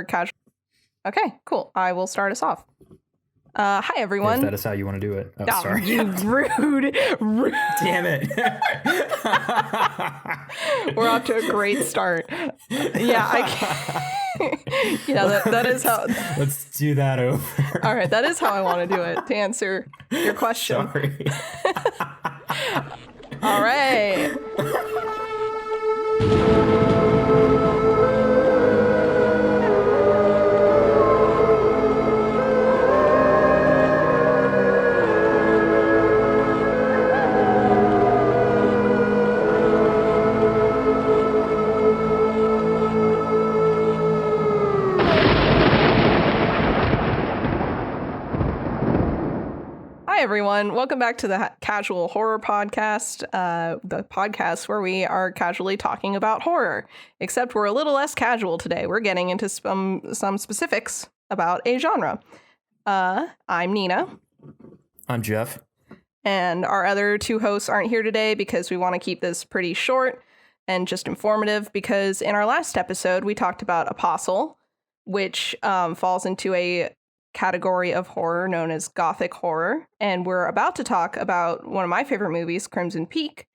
Casual. Okay, cool. I will start us off. Hi, everyone. If that is how you want to do it. Oh, sorry. You rude. Damn it. We're off to a great start. Yeah, I can't. Yeah, that is how. Let's do that over. All right, that is how I want to do it, to answer your question. Sorry. All right. Hi, everyone. Welcome back to the Casual Horror Podcast, the podcast where we are casually talking about horror, except we're a little less casual today. We're getting into some specifics about a genre. I'm Nina. I'm Jeff. And our other two hosts aren't here today because we want to keep this pretty short and just informative, because in our last episode, we talked about Apostle, which falls into a category of horror known as Gothic horror. And we're about to talk about one of my favorite movies, Crimson Peak.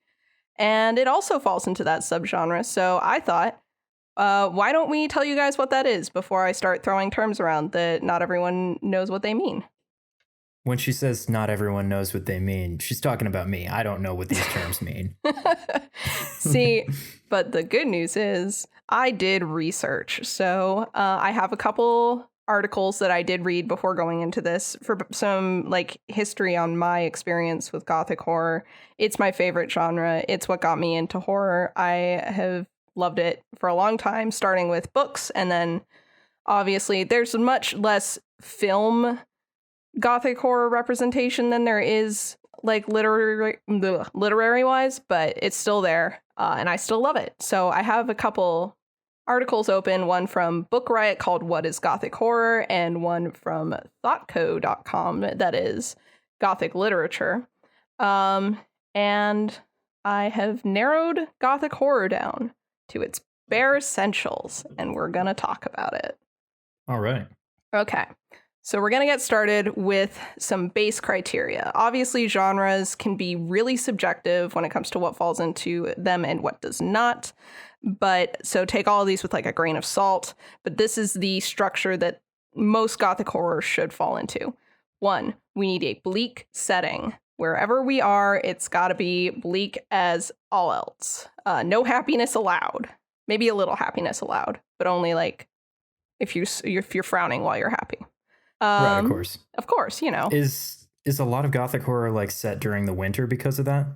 And it also falls into that subgenre. So I thought, why don't we tell you guys what that is before I start throwing terms around that not everyone knows what they mean. When she says not everyone knows what they mean, she's talking about me. I don't know what these terms mean. See, but the good news is I did research. So I have a couple articles that I did read before going into this for some history on my experience with Gothic horror. It's my favorite genre. It's what got me into horror. I have loved it for a long time, starting with books. And then obviously there's much less film Gothic horror representation than there is literary wise, but it's still there. And I still love it. So I have a couple articles open, one from Book Riot called What is Gothic Horror, and one from thoughtco.com that is Gothic literature. And I have narrowed Gothic horror down to its bare essentials, and we're going to talk about it. All right. Okay. So we're going to get started with some base criteria. Obviously, genres can be really subjective when it comes to what falls into them and what does not. But so take all of these with a grain of salt. But this is the structure that most Gothic horror should fall into. 1, we need a bleak setting. Wherever we are, it's got to be bleak as all else. No happiness allowed. Maybe a little happiness allowed, but only if you're frowning while you're happy. Right, of course. Of course, you know. Is a lot of Gothic horror set during the winter because of that?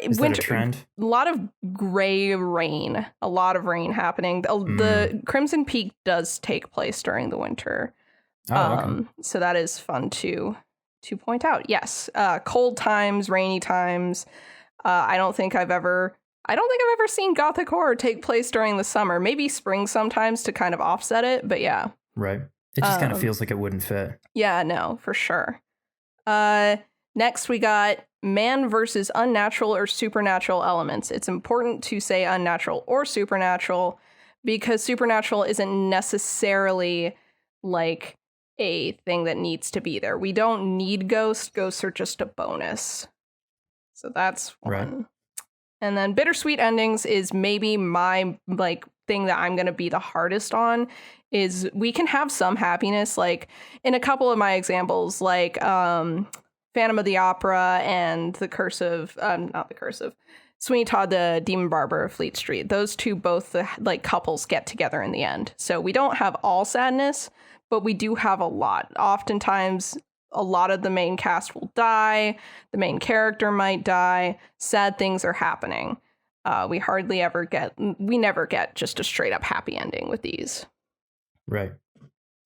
Is Winter, that a trend? A lot of gray rain, a lot of rain happening. The Crimson Peak does take place during the winter. Okay. So that is fun to point out. Yes, cold times, rainy times. I don't think I've ever seen Gothic horror take place during the summer. Maybe spring sometimes to kind of offset it, but yeah. Right. It just kind of feels like it wouldn't fit. Yeah, no, for sure. Next we got man versus unnatural or supernatural elements. It's important to say unnatural or supernatural because supernatural isn't necessarily a thing that needs to be there. We don't need ghosts. Ghosts are just a bonus. So that's one. Right. And then bittersweet endings is maybe my thing that I'm going to be the hardest on. Is we can have some happiness, in a couple of my examples, Phantom of the Opera and Sweeney Todd, the Demon Barber of Fleet Street. Those two, both couples get together in the end. So we don't have all sadness, but we do have a lot. Oftentimes, a lot of the main cast will die. The main character might die. Sad things are happening. We never get just a straight up happy ending with these. Right.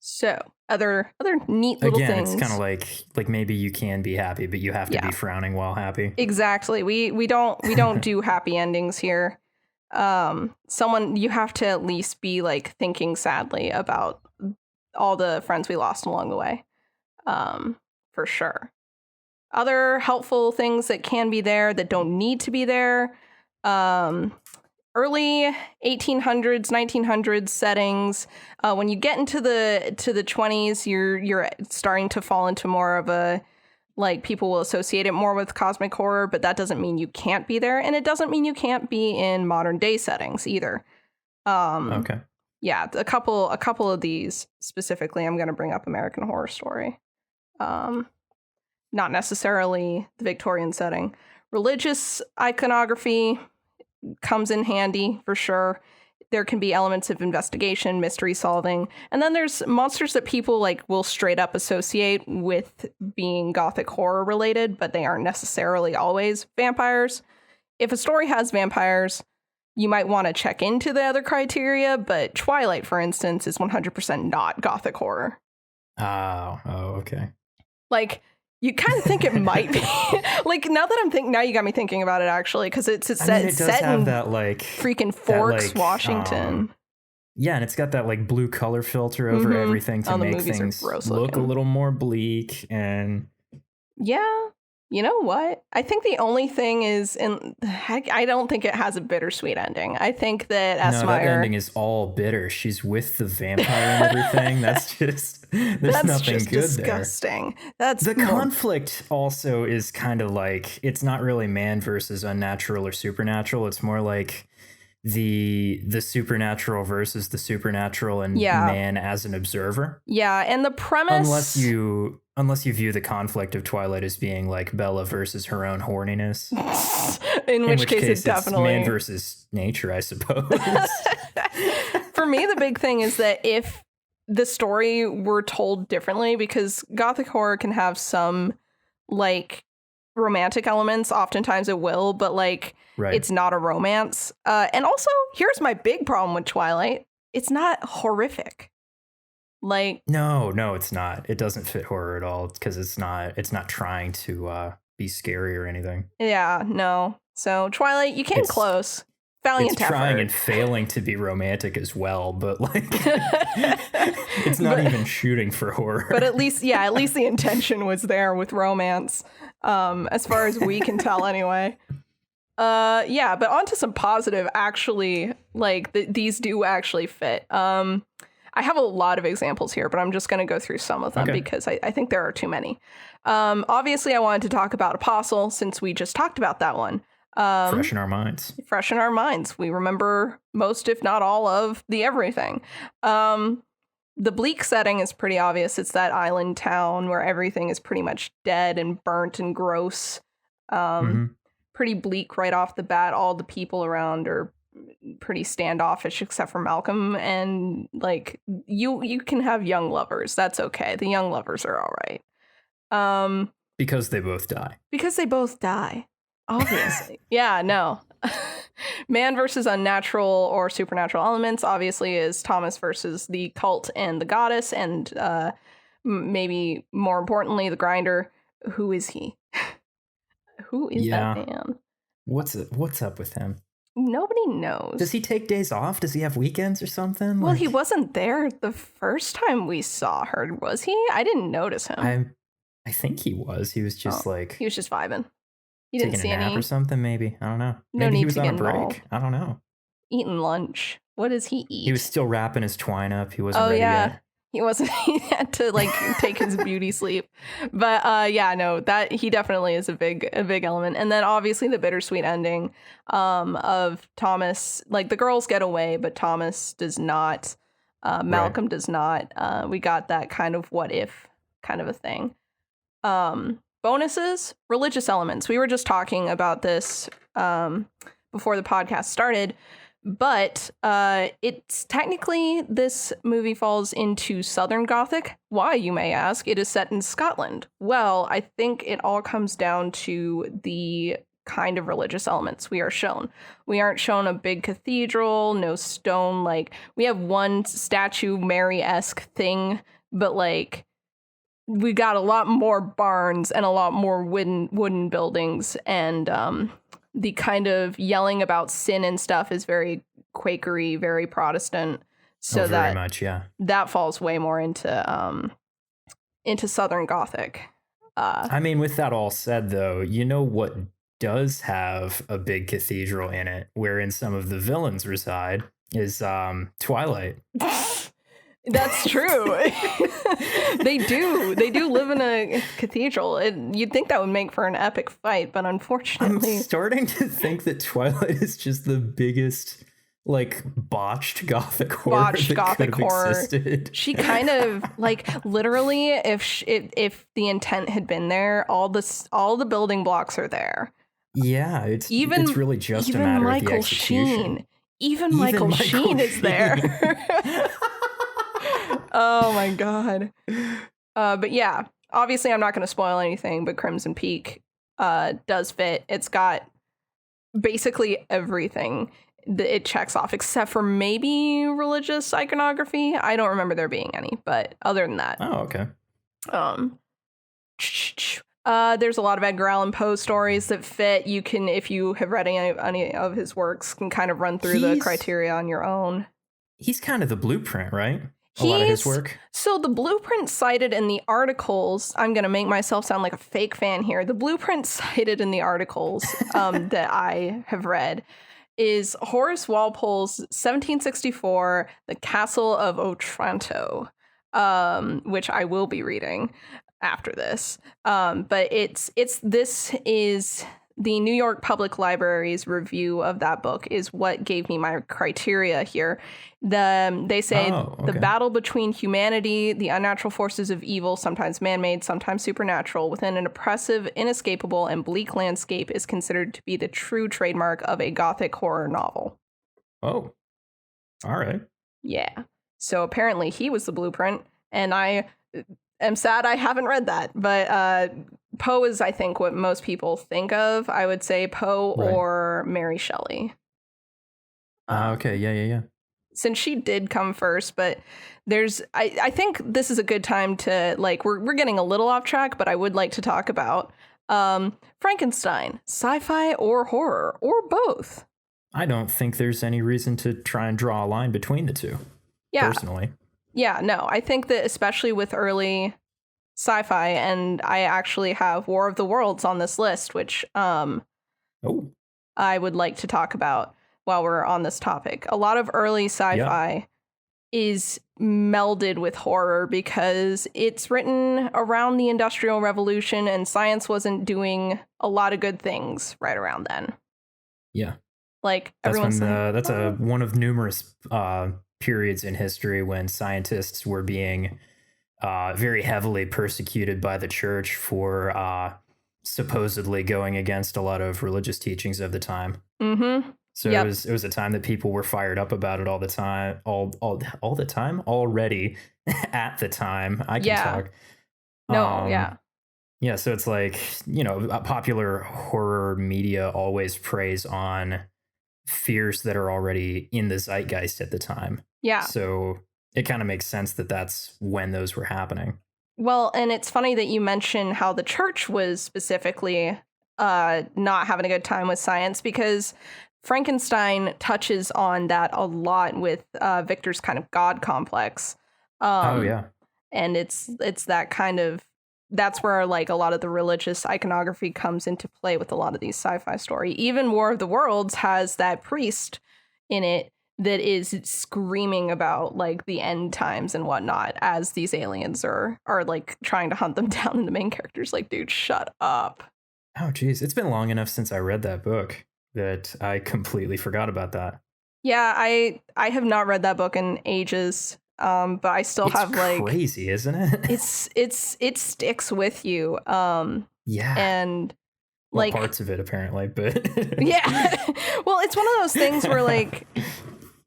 So other neat little things. It's kind of like maybe you can be happy, but you have to be frowning while happy. Exactly. We don't do happy endings here. You have to at least be thinking sadly about all the friends we lost along the way. For sure. Other helpful things that can be there that don't need to be there early 1800s, 1900s settings. When you get into the 20s, you're starting to fall into more of a, like, people will associate it more with cosmic horror, but that doesn't mean you can't be there, and it doesn't mean you can't be in modern day settings either. Okay. Yeah, a couple of these specifically, I'm going to bring up American Horror Story. Not necessarily the Victorian setting. Religious iconography comes in handy for sure. There can be elements of investigation, mystery solving, and then there's monsters that people like will straight up associate with being Gothic horror related, but they aren't necessarily always vampires. If a story has vampires, you might want to check into the other criteria, but Twilight, for instance, is 100% not Gothic horror. Oh, okay. Like, you kind of think it might be. Like, now you got me thinking about it, actually, because it's set in that, like, freaking Forks, Washington. Yeah, and it's got that, like, blue color filter over everything to make things look a little more bleak. And yeah, you know what? I think the only thing is, I don't think it has a bittersweet ending. I think that Esmeyer... No, that ending is all bitter. She's with the vampire and everything. That's just... There's nothing good disgusting. There. That's the conflict also is kind of like, it's not really man versus unnatural or supernatural. It's more like the supernatural versus the supernatural and man as an observer. Yeah, and the premise, unless you view the conflict of Twilight as being like Bella versus her own horniness. in which case it's definitely man versus nature, I suppose. For me, the big thing is that if the story were told differently, because Gothic horror can have some like romantic elements, oftentimes it will, but like it's not a romance. And also, here's my big problem with Twilight: it's not horrific. Like, no, it's not. It doesn't fit horror at all because it's not trying to be scary or anything. Yeah, no. So Twilight, you came close. Valiant it's trying effort. And failing to be romantic as well, but like it's not even shooting for horror. But at least the intention was there with romance, as far as we can tell anyway. But onto some positive, actually, like these do actually fit. I have a lot of examples here, but I'm just going to go through some of them because I think there are too many. Obviously, I wanted to talk about Apostle since we just talked about that one. Fresh in our minds. We remember most, if not all, of the everything. The bleak setting is pretty obvious. It's that island town where everything is pretty much dead and burnt and gross. Pretty bleak right off the bat. All the people around are pretty standoffish except for Malcolm, and like you can have young lovers. That's okay. The young lovers are all right. Because they both die. Obviously. Yeah, no. Man versus unnatural or supernatural elements obviously is Thomas versus the cult and the goddess, and maybe more importantly, the grinder. Who is he? Who is that man? What's up with him? Nobody knows. Does he take days off? Does he have weekends or something? Well, he wasn't there the first time we saw her, was he? I didn't notice him. I think he was. He was just he was just vibing. You didn't taking see a nap or something, maybe. I don't know. Maybe he was on a break. Involved. I don't know. Eating lunch. What does he eat? He was still wrapping his twine up. He wasn't ready yet. He wasn't. He had to like take his beauty sleep. But that he definitely is a big element. And then obviously the bittersweet ending of Thomas. Like, the girls get away, but Thomas does not. Malcolm does not. We got that kind of what if kind of a thing. Bonuses, religious elements. We were just talking about this before the podcast started, but it's technically, this movie falls into Southern Gothic. Why, you may ask? It is set in Scotland. Well, I think it all comes down to the kind of religious elements we are shown. We aren't shown a big cathedral, no stone. Like, we have one statue Mary-esque thing, but like, we got a lot more barns and a lot more wooden buildings, and the kind of yelling about sin and stuff is very Quakery, very Protestant. So very much, yeah. That falls way more into Southern Gothic. I mean, with that all said, though, you know what does have a big cathedral in it, wherein some of the villains reside, is Twilight. That's true. They do live in a cathedral. You'd think that would make for an epic fight, but unfortunately, I'm starting to think that Twilight is just the biggest, like, botched Gothic horror that could have existed. She kind of, like, literally, if the intent had been there, all the building blocks are there. Yeah, it's really just a matter of the execution. Even Michael Sheen is there. Oh my god. But yeah, obviously I'm not going to spoil anything, but Crimson Peak does fit. It's got basically everything that it checks off, except for maybe religious iconography. I don't remember there being any, but other than that. Oh, okay. There's a lot of Edgar Allan Poe stories that fit. You can, if you have read any of his works, can kind of run through the criteria on your own. He's kind of the blueprint, right? A lot of his work. So the blueprint cited in the articles, I'm going to make myself sound like a fake fan here. The blueprint cited in the articles that I have read is Horace Walpole's 1764, The Castle of Otranto, which I will be reading after this. But this is the New York Public Library's review of that book is what gave me my criteria here. They say the battle between humanity, the unnatural forces of evil, sometimes man-made, sometimes supernatural, within an oppressive, inescapable, and bleak landscape is considered to be the true trademark of a Gothic horror novel. Oh, all right. Yeah. So apparently he was the blueprint, and I am sad I haven't read that, but Poe is, I think, what most people think of. I would say Poe or Mary Shelley. Okay, yeah. Since she did come first, but I think this is a good time to, like, we're getting a little off track, but I would like to talk about Frankenstein, sci-fi or horror, or both. I don't think there's any reason to try and draw a line between the two, personally. Yeah, no, I think that especially with early sci-fi, and I actually have War of the Worlds on this list, which I would like to talk about while we're on this topic. A lot of early sci-fi is melded with horror because it's written around the Industrial Revolution and science wasn't doing a lot of good things right around then. Yeah. Like everyone's that's one of numerous periods in history when scientists were being very heavily persecuted by the church for supposedly going against a lot of religious teachings of the time. Mm-hmm. So it was a time that people were fired up about it all the time, all the time already at the time. I can talk. Yeah. So it's like, popular horror media always preys on fears that are already in the zeitgeist at the time. Yeah. So it kind of makes sense that that's when those were happening. Well, and it's funny that you mention how the church was specifically not having a good time with science, because Frankenstein touches on that a lot with Victor's kind of God complex. And it's that kind of, that's where like a lot of the religious iconography comes into play with a lot of these sci-fi story. Even War of the Worlds has that priest in it that is screaming about like the end times and whatnot as these aliens are like trying to hunt them down, and the main character's like, dude, shut up. Oh, geez. It's been long enough since I read that book that I completely forgot about that. Yeah, I have not read that book in ages, but I still have like crazy, isn't it? it sticks with you. Yeah, and like parts of it apparently, but yeah. Well, it's one of those things where like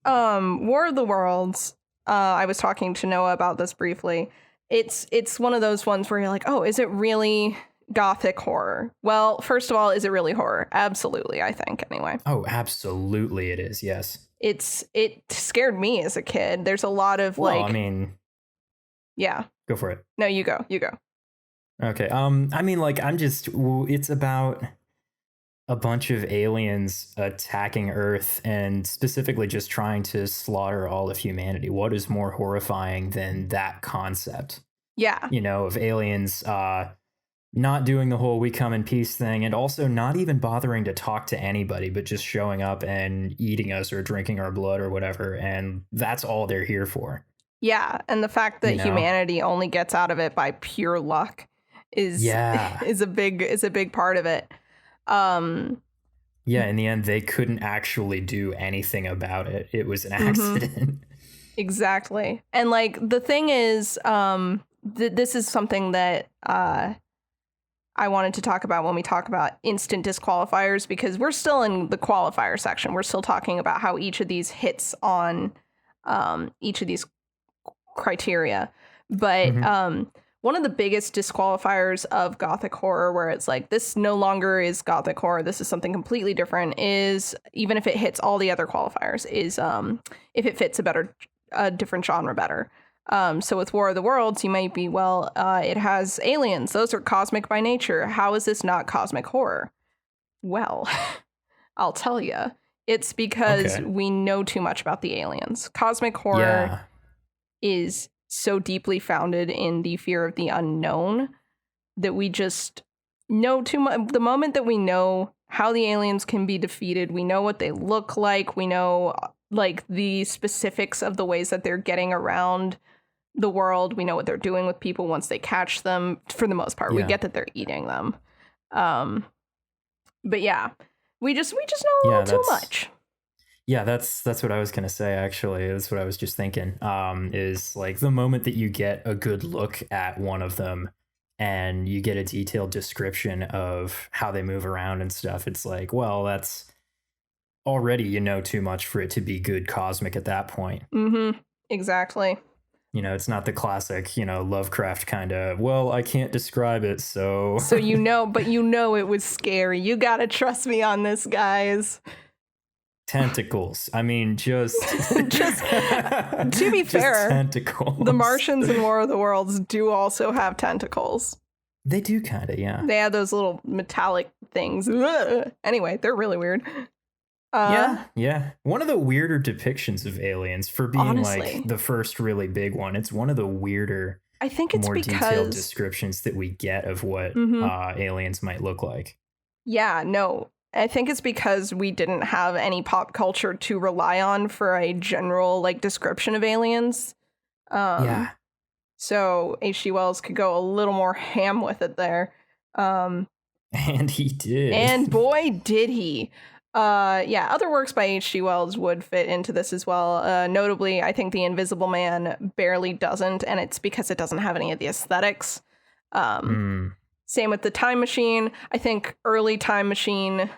War of the Worlds. I was talking to Noah about this briefly. It's one of those ones where you're like, oh, is it really Gothic horror? Well, first of all, is it really horror? Absolutely, I think, anyway. Oh, absolutely it is, yes. It scared me as a kid. There's a lot of yeah. Go for it. No, you go. Okay. It's about a bunch of aliens attacking Earth and specifically just trying to slaughter all of humanity. What is more horrifying than that concept? Yeah. Of aliens not doing the whole we come in peace thing, and also not even bothering to talk to anybody, but just showing up and eating us or drinking our blood or whatever. And that's all they're here for. Yeah. And the fact that humanity only gets out of it by pure luck is a big part of it. Yeah, in the end, they couldn't actually do anything about it. It was an accident. Exactly. And like the thing is, this is something that I wanted to talk about when we talk about instant disqualifiers, because we're still in the qualifier section. We're still talking about how each of these hits on each of these criteria. But one of the biggest disqualifiers of Gothic horror, where it's like, this no longer is Gothic horror, this is something completely different, is, even if it hits all the other qualifiers, is if it fits a different genre better. So with War of the Worlds, you might be, well, it has aliens. Those are cosmic by nature. How is this not cosmic horror? Well, I'll tell you. It's because we know too much about the aliens. Cosmic horror is so deeply founded in the fear of the unknown that we just know too much. The moment that we know how the aliens can be defeated, we know what they look like, we know like the specifics of the ways that they're getting around the world, we know what they're doing with people once they catch them. For the most part, we get that they're eating them. But yeah, we just know a little too much. Yeah, that's what I was going to say, actually. That's what I was just thinking, is like the moment that you get a good look at one of them and you get a detailed description of how they move around and stuff, it's like, well, that's already, too much for it to be good cosmic at that point. Exactly. It's not the classic, Lovecraft kind of, well, I can't describe it, so... So but it was scary. You gotta trust me on this, guys. Tentacles. I mean, just to be fair, tentacles. The Martians in War of the Worlds do also have tentacles. They do kind of, yeah. They have those little metallic things. Anyway, they're really weird. Yeah. One of the weirder depictions of aliens, for being honestly, like the first really big one. It's one of the weirder, I think it's more detailed descriptions that we get of what aliens might look like. Yeah, no. I think it's because we didn't have any pop culture to rely on for a general like description of aliens. So H.G. Wells could go a little more ham with it there. And he did. And boy, did he. Other works by H.G. Wells would fit into this as well. Notably, I think The Invisible Man barely doesn't, and it's because it doesn't have any of the aesthetics. Same with The Time Machine. I think early Time Machine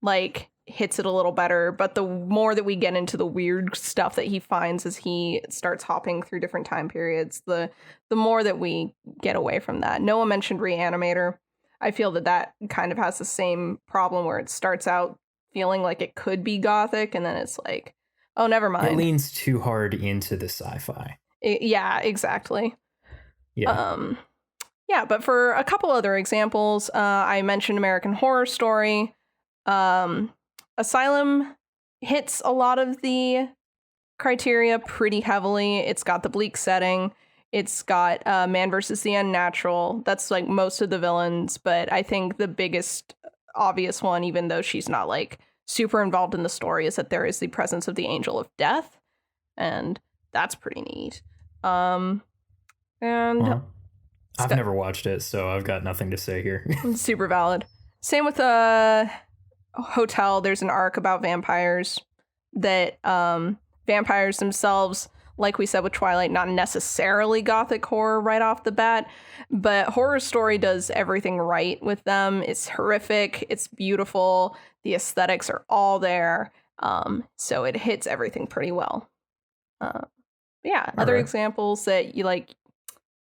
like hits it a little better, but the more that we get into the weird stuff that he finds as he starts hopping through different time periods, the more that we get away from that. Noah mentioned Reanimator. I feel that kind of has the same problem where it starts out feeling like it could be Gothic, and then it's like, oh, never mind. It leans too hard into the sci-fi. Yeah, exactly. Yeah. But for a couple other examples, I mentioned American Horror Story. Asylum hits a lot of the criteria pretty heavily. It's got the bleak setting. It's got Man versus the Unnatural. That's like most of the villains, but I think the biggest obvious one, even though she's not like super involved in the story, is that there is the presence of the Angel of Death, and that's pretty neat. I've never watched it, so I've got nothing to say here. Super valid. Same with Hotel. There's an arc about vampires that vampires themselves, like we said with Twilight, not necessarily Gothic horror right off the bat, but Horror Story does everything right with them. It's horrific. It's beautiful. The aesthetics are all there. So it hits everything pretty well. Other examples that you like,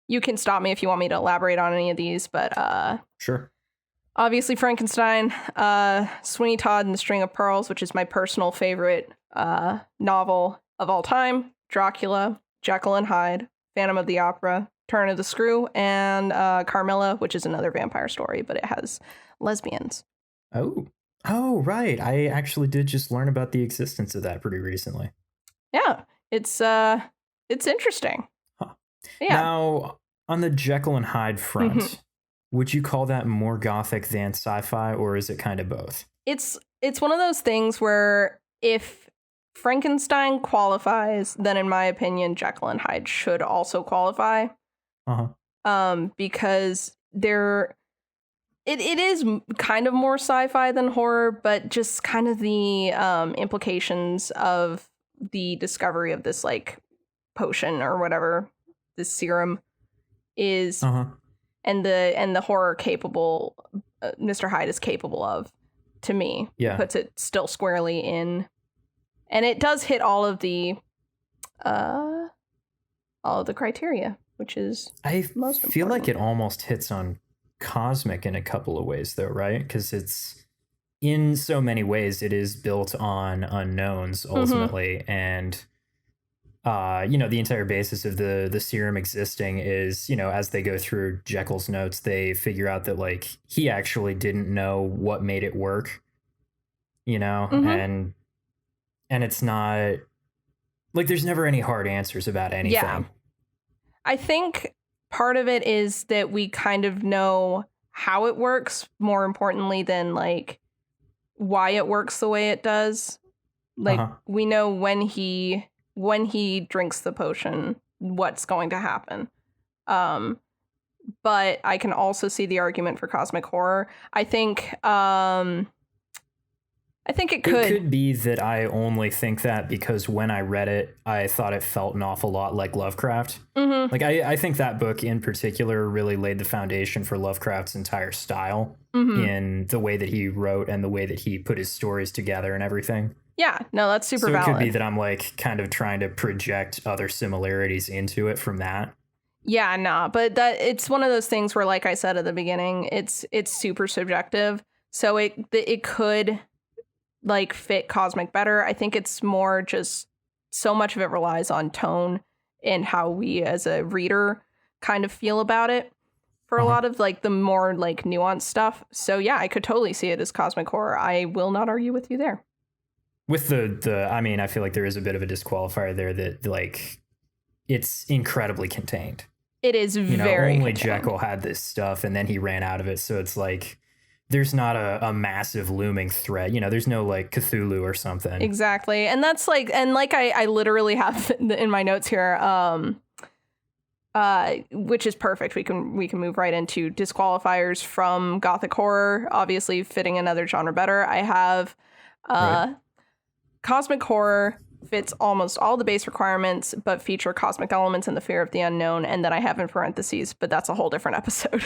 you can stop me if you want me to elaborate on any of these, but sure. Obviously Frankenstein, Sweeney Todd and the String of Pearls, which is my personal favorite novel of all time. Dracula, Jekyll and Hyde, Phantom of the Opera, Turn of the Screw, and Carmilla, which is another vampire story, but it has lesbians. Oh, right. I actually did just learn about the existence of that pretty recently. Yeah, it's interesting. Huh. Yeah. Now, on the Jekyll and Hyde front, Would you call that more Gothic than sci-fi, or is it kind of both? It's one of those things where if Frankenstein qualifies, then in my opinion, Jekyll and Hyde should also qualify. Because it is kind of more sci-fi than horror, but just kind of the implications of the discovery of this like potion or whatever, this serum is, and the horror capable Mr. Hyde is capable of, to me, puts it still squarely in, and it does hit all of the criteria, which is I most feel important. like it almost hits on cosmic in a couple of ways, though, right? Because it's in so many ways it is built on unknowns ultimately, and the entire basis of the serum existing is, as they go through Jekyll's notes, they figure out that like he actually didn't know what made it work, and it's not like there's never any hard answers about anything. Yeah. I think part of it is that we kind of know how it works, more importantly than like why it works the way it does. Like we know when he drinks the potion, what's going to happen. But I can also see the argument for cosmic horror. I think it could. It could be that I only think that because when I read it, I thought it felt an awful lot like Lovecraft. Like I think that book in particular really laid the foundation for Lovecraft's entire style in the way that he wrote and the way that he put his stories together and everything. Yeah, no, that's super valid. So it could be that I'm like kind of trying to project other similarities into it from that. Yeah, nah, but that it's one of those things where, like I said at the beginning, it's super subjective. So it could like fit cosmic better. I think it's more just so much of it relies on tone and how we as a reader kind of feel about it for a lot of like the more like nuanced stuff. So yeah, I could totally see it as cosmic horror. I will not argue with you there. With the I mean, I feel like there is a bit of a disqualifier there that like it's incredibly contained. It is very only contained. Jekyll had this stuff and then he ran out of it. So it's like there's not a massive looming threat. There's no like Cthulhu or something. Exactly. And that's like, and like I literally have in my notes here, which is perfect. We can move right into disqualifiers from Gothic horror, obviously fitting another genre better. I have cosmic horror fits almost all the base requirements, but feature cosmic elements and the fear of the unknown. And then I have in parentheses, but that's a whole different episode.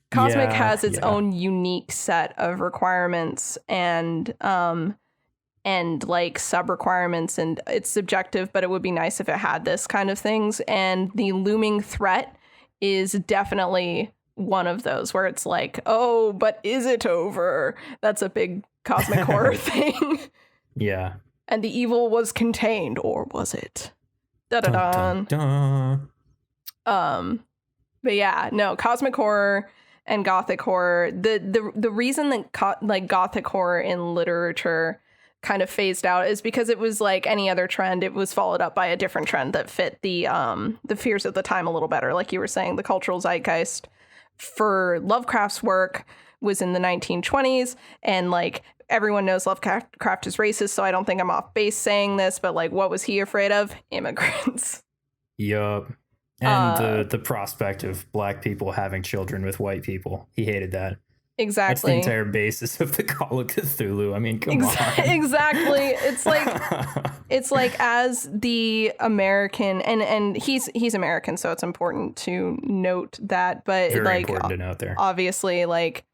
Cosmic has its own unique set of requirements and like sub requirements, and it's subjective, but it would be nice if it had this kind of things. And the looming threat is definitely one of those where it's like, oh, but is it over? That's a big cosmic horror thing. Yeah. And the evil was contained, or was it? Da-da-da. But yeah, no, cosmic horror and Gothic horror. The reason that like Gothic horror in literature kind of phased out is because it was like any other trend. It was followed up by a different trend that fit the fears of the time a little better. Like you were saying, the cultural zeitgeist for Lovecraft's work was in the 1920s, and like everyone knows Lovecraft is racist, so I don't think I'm off base saying this, but like what was he afraid of? Immigrants. Yup. And the prospect of black people having children with white people. He hated that. Exactly. That's the entire basis of the Call of Cthulhu. I mean, come on. Exactly. It's like as the American, and he's American, so it's important to note that. But very like important to note there. Obviously, like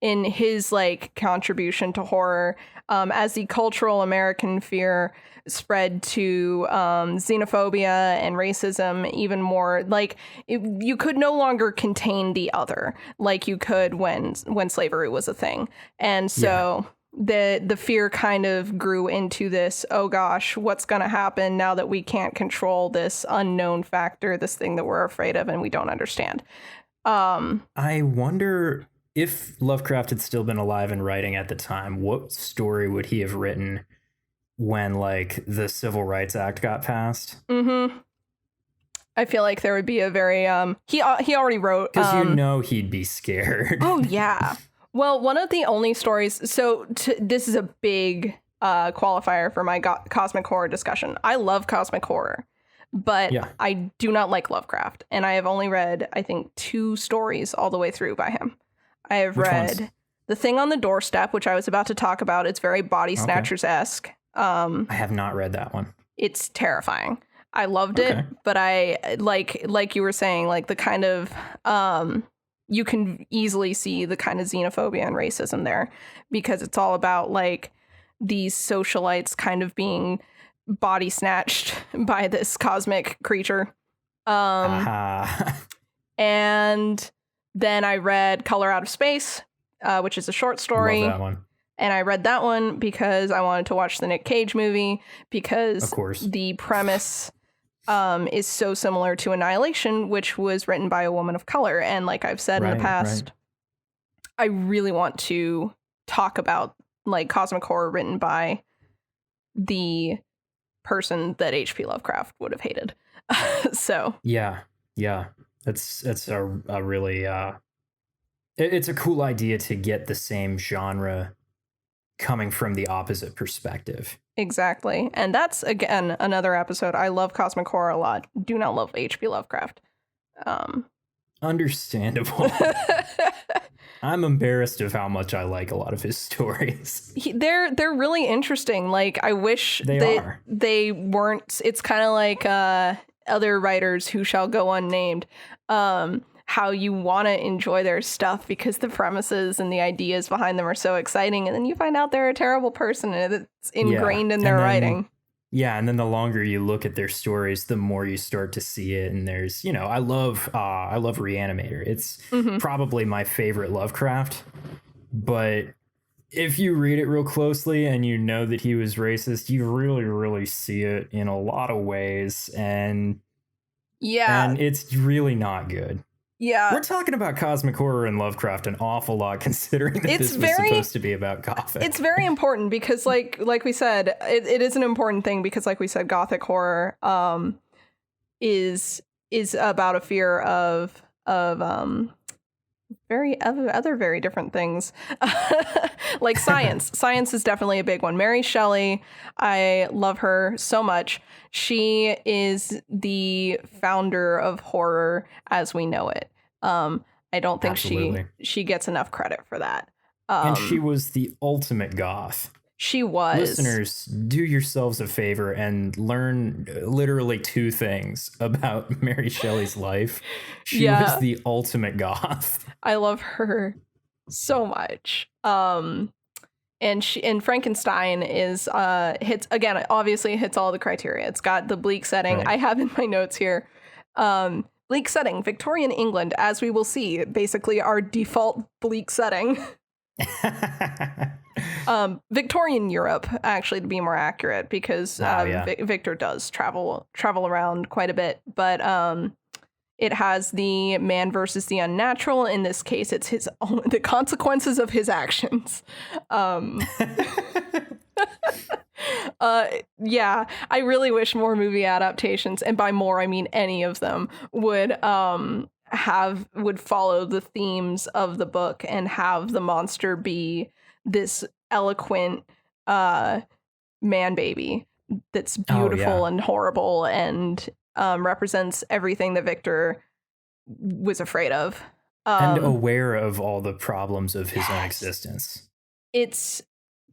in his like contribution to horror, as the cultural American fear spread to xenophobia and racism even more, like you could no longer contain the other like you could when slavery was a thing. And so the fear kind of grew into this, oh gosh, what's going to happen now that we can't control this unknown factor, this thing that we're afraid of and we don't understand. I wonder if Lovecraft had still been alive and writing at the time, what story would he have written when like the Civil Rights Act got passed? I feel like there would be a very he already wrote because he'd be scared. Oh yeah. Well, one of the only stories. So this is a big qualifier for my cosmic horror discussion. I love cosmic horror, but I do not like Lovecraft, and I have only read, I think, 2 stories all the way through by him. I have read The Thing on the Doorstep, which I was about to talk about. It's very Body Snatchers-esque. I have not read that one. It's terrifying. I loved it, but I like you were saying, like the kind of you can easily see the kind of xenophobia and racism there, because it's all about like these socialites kind of being body snatched by this cosmic creature. And then I read Color Out of Space, which is a short story. Love that one. And I read that one because I wanted to watch the Nick Cage movie, because of course the premise is so similar to Annihilation, which was written by a woman of color. And like I've said in the past, I really want to talk about like cosmic horror written by the person that H.P. Lovecraft would have hated. So yeah, that's a really it's a cool idea to get the same genre coming from the opposite perspective. Exactly. And that's, again, another episode. I love cosmic horror a lot. Do not love H.P. Lovecraft. Understandable. I'm embarrassed of how much I like a lot of his stories. They're really interesting. Like, I wish they weren't. It's kind of like other writers who shall go unnamed. How you want to enjoy their stuff because the premises and the ideas behind them are so exciting, and then you find out they're a terrible person and it's ingrained in their writing. Yeah, and then the longer you look at their stories, the more you start to see it. And there's, I love Reanimator. It's probably my favorite Lovecraft. But if you read it real closely and you know that he was racist, you really, really see it in a lot of ways. And it's really not good. Yeah. We're talking about cosmic horror and Lovecraft an awful lot, considering that this was supposed to be about Gothic. It's very important because like we said, it is an important thing because like we said, Gothic horror is about a fear of very different things. Like science. Science is definitely a big one. Mary Shelley, I love her so much. She is the founder of horror as we know it. I don't think she gets enough credit for that. And she was the ultimate goth. She was. Listeners, do yourselves a favor and learn literally 2 things about Mary Shelley's life. She was the ultimate goth. I love her so much. And Frankenstein is hits again, obviously hits all the criteria. It's got the bleak setting. Right. I have in my notes here. Bleak setting, Victorian England, as we will see, basically our default bleak setting. Victorian Europe, actually, to be more accurate, because Victor does travel around quite a bit, but it has the man versus the unnatural. In this case, it's the consequences of his actions. I really wish more movie adaptations, and by more I mean any of them, would follow the themes of the book and have the monster be this eloquent man baby that's beautiful and horrible and represents everything that Victor was afraid of. And aware of all the problems of his own existence. It's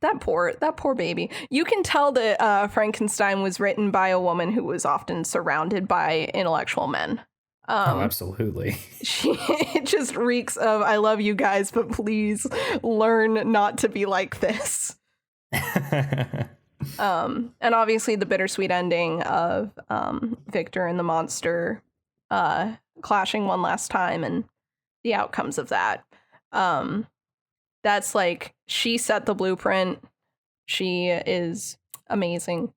that poor baby. You can tell that Frankenstein was written by a woman who was often surrounded by intellectual men. Absolutely. It just reeks of, I love you guys, but please learn not to be like this. And obviously the bittersweet ending of Victor and the monster clashing one last time and the outcomes of that. That's like, she set the blueprint. She is amazing.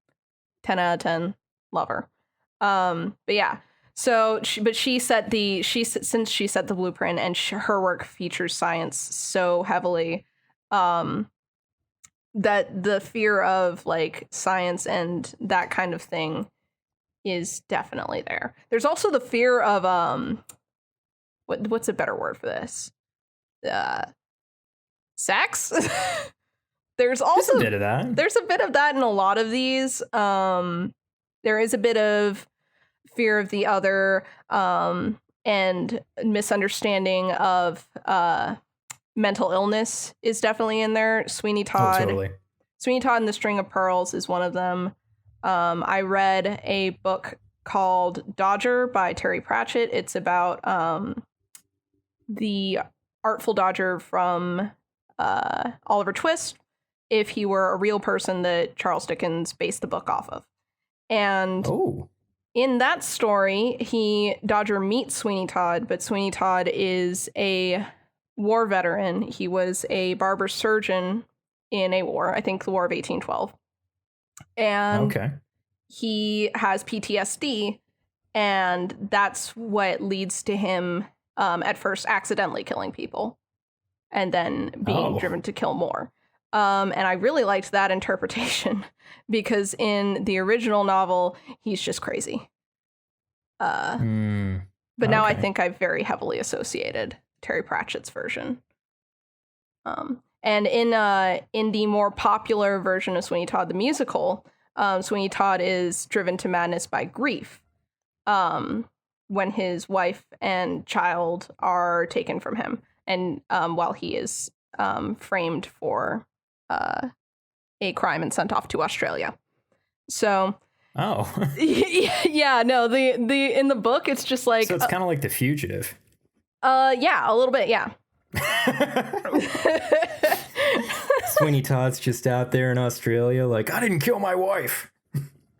10 out of 10. Love her. But yeah. So, since she set the blueprint, and her work features science so heavily, that the fear of like science and that kind of thing is definitely there. There's also the fear of what's a better word for this? Sex. There's also a bit of that. There's a bit of that in a lot of these. There is a bit of fear of the other, and misunderstanding of mental illness is definitely in there. Sweeney Todd. Oh, totally. Sweeney Todd and the String of Pearls is one of them. I read a book called Dodger by Terry Pratchett. It's about the Artful Dodger from Oliver Twist, if he were a real person that Charles Dickens based the book off of. And in that story, Dodger meets Sweeney Todd, but Sweeney Todd is a war veteran. He was a barber surgeon in a war, I think the War of 1812. And he has PTSD, and that's what leads to him at first accidentally killing people and then being driven to kill more. And I really liked that interpretation because in the original novel, he's just crazy. But now I think I've very heavily associated Terry Pratchett's version. And in the more popular version of Sweeney Todd the musical, Sweeney Todd is driven to madness by grief when his wife and child are taken from him, and while he is framed for a crime and sent off to Australia. So yeah, no, the in the book it's just like, so it's kind of like The Fugitive. Yeah, a little bit, yeah. Sweeney Todd's just out there in Australia like, I didn't kill my wife.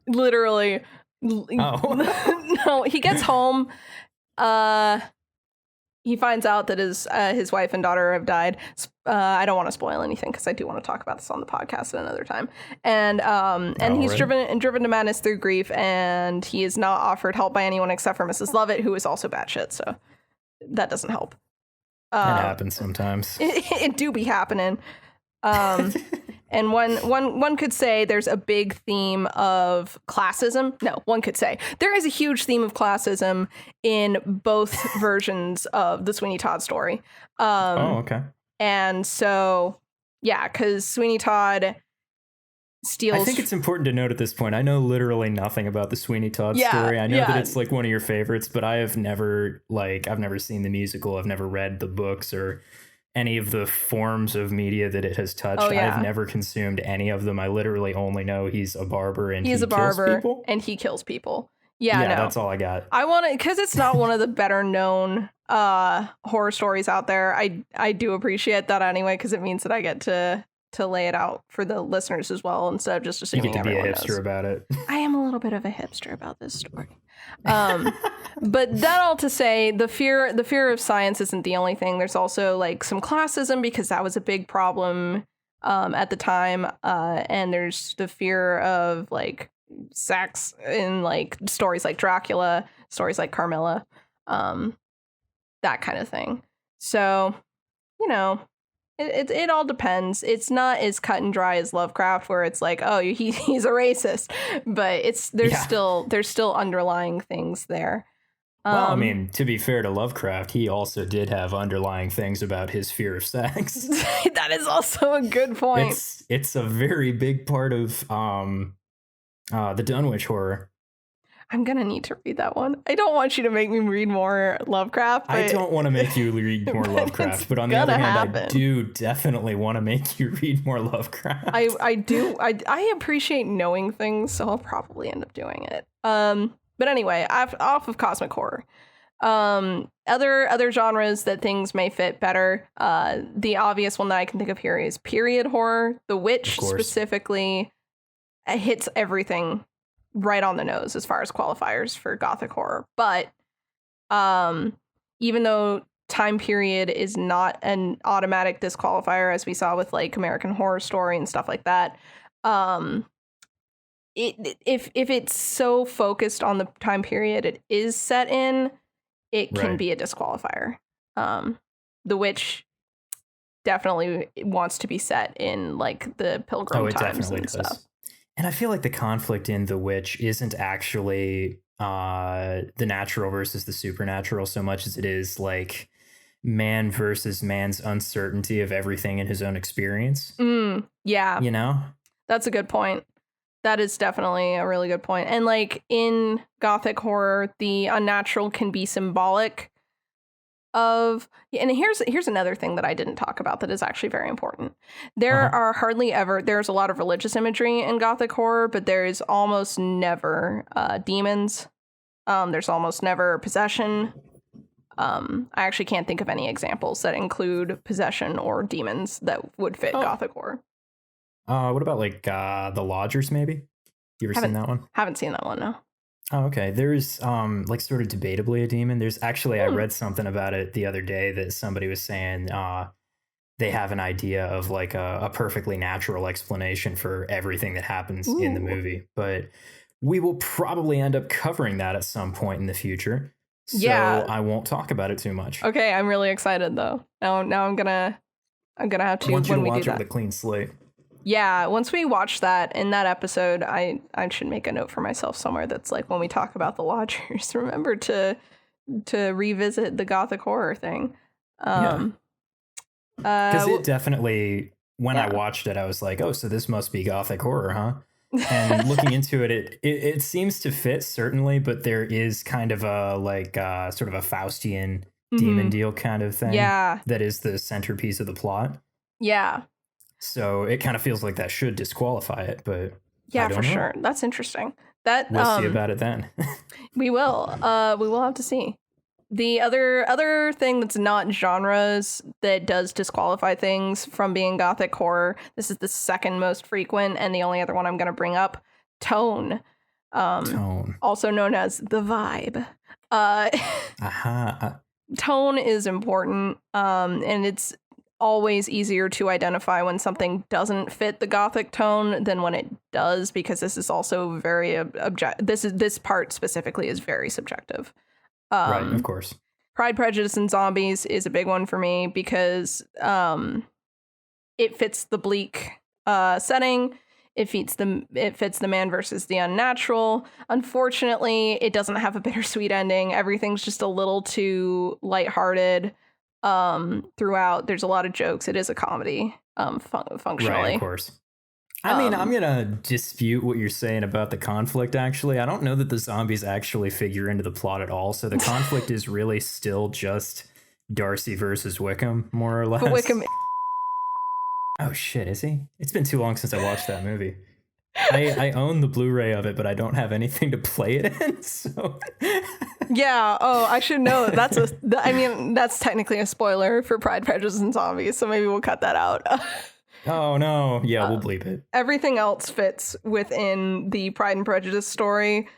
Literally. No, he gets home. He finds out that his wife and daughter have died. I don't want to spoil anything because I do want to talk about this on the podcast at another time. And he's driven to madness through grief, and he is not offered help by anyone except for Mrs. Lovett, who is also batshit. So that doesn't help. It happens sometimes. It do be happening. And one could say there's a big theme of classism. No, one could say there is a huge theme of classism in both versions of the Sweeney Todd story. And so, yeah, because Sweeney Todd steals. I think it's important to note at this point, I know literally nothing about the Sweeney Todd story. I know that it's like one of your favorites, but I've never seen the musical. I've never read the books or any of the forms of media that it has touched. I've never consumed any of them. I literally only know he's a barber and he kills people. And he kills people. Yeah, no. That's all I got. I want to, because it's not one of the better known horror stories out there. I do appreciate that anyway, because it means that I get to lay it out for the listeners as well, instead of just assuming everyone knows. You get to be a hipster about it. I am a little bit of a hipster about this story. But that all to say, the fear of science isn't the only thing. There's also like some classism, because that was a big problem at the time. And there's the fear of like sex in like stories like Dracula, stories like Carmilla, that kind of thing. So, you know, it all depends. It's not as cut and dry as Lovecraft, where it's like, oh, he's a racist, but there's still underlying things there. Well, I mean, to be fair to Lovecraft, he also did have underlying things about his fear of sex. That is also a good point. It's a very big part of the Dunwich Horror. I'm going to need to read that one. I don't want you to make me read more Lovecraft. I don't want to make you read more Lovecraft, but on the other hand, I do definitely want to make you read more Lovecraft. I do. I appreciate knowing things, so I'll probably end up doing it. But anyway, off of cosmic horror. Other genres that things may fit better. The obvious one that I can think of here is period horror. The Witch specifically hits everything right on the nose as far as qualifiers for Gothic horror. But even though time period is not an automatic disqualifier, as we saw with like American Horror Story and stuff like that, if it's so focused on the time period it is set in, it can be a disqualifier. The Witch definitely wants to be set in like the Pilgrim times and stuff. And I feel like the conflict in The Witch isn't actually the natural versus the supernatural so much as it is like man versus man's uncertainty of everything in his own experience. Yeah. You know? That's a good point. That is definitely a really good point. And like in Gothic horror, the unnatural can be symbolic of, and here's another thing that I didn't talk about that is actually very important. There are hardly ever, there's a lot of religious imagery in Gothic horror, but there is almost never demons. There's almost never possession. I actually can't think of any examples that include possession or demons that would fit Gothic horror. What about like The Lodgers, maybe? You ever seen that one? Haven't seen that one, no. Oh, okay. There's like sort of debatably a demon. There's actually I read something about it the other day that somebody was saying they have an idea of like a perfectly natural explanation for everything that happens in the movie. But we will probably end up covering that at some point in the future. So I won't talk about it too much. Okay, I'm really excited though. Now I'm gonna have to I want you when to we watch do it that. with a clean slate. Yeah, once we watch that in that episode, I should make a note for myself somewhere that's like when we talk about the Lodgers, remember to revisit the Gothic horror thing. Because it definitely, when I watched it, I was like, oh, so this must be Gothic horror, huh? And looking into it, it seems to fit, certainly, but there is kind of a like sort of a Faustian demon deal kind of thing. Yeah. That is the centerpiece of the plot. Yeah. So it kind of feels like that should disqualify it, but yeah, I don't for know. Sure. That's interesting. That we'll see about it then. We will. We will have to see. The other thing that's not genres that does disqualify things from being Gothic horror. This is the second most frequent and the only other one I'm going to bring up. Tone. Tone. Also known as the vibe. Tone is important, and it's always easier to identify when something doesn't fit the Gothic tone than when it does, because this is also very this part specifically is very subjective. Right, of course. Pride, Prejudice, and Zombies is a big one for me because it fits the bleak setting. It fits the man versus the unnatural. Unfortunately, it doesn't have a bittersweet ending. Everything's just a little too lighthearted. Throughout, there's a lot of jokes. It is a comedy, functionally. Right, of course. I mean, I'm gonna dispute what you're saying about the conflict, actually. I don't know that the zombies actually figure into the plot at all, so the conflict is really still just Darcy versus Wickham, more or less. But Wickham... Oh shit, is he? It's been too long since I watched that movie. I own the Blu-ray of it, but I don't have anything to play it in, so... Yeah, I should know. That's technically a spoiler for Pride, Prejudice, and Zombies, so maybe we'll cut that out. Oh, no. Yeah, we'll bleep it. Everything else fits within the Pride and Prejudice story,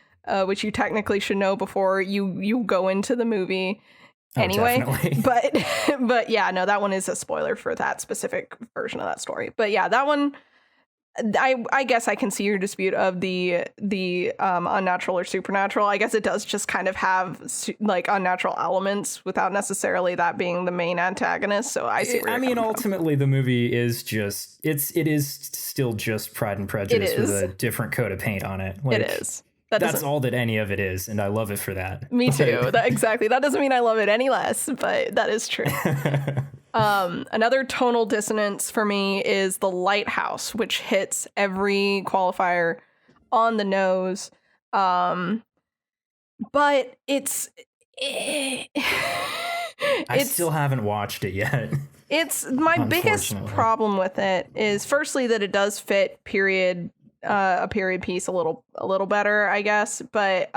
which you technically should know before you go into the movie anyway. But yeah, no, that one is a spoiler for that specific version of that story. But yeah, that one... I guess I can see your dispute of the unnatural or supernatural. I guess it does just kind of have like unnatural elements without necessarily that being the main antagonist. So I see. Ultimately, the movie is just it is still just Pride and Prejudice with a different coat of paint on it. Like, it is. That's all that any of it is, and I love it for that. Me too. Exactly. That doesn't mean I love it any less, but that is true. Another tonal dissonance for me is The Lighthouse, which hits every qualifier on the nose. But it's... I still haven't watched it yet. It's my biggest problem with it is firstly that it does fit a period piece a little better, I guess. But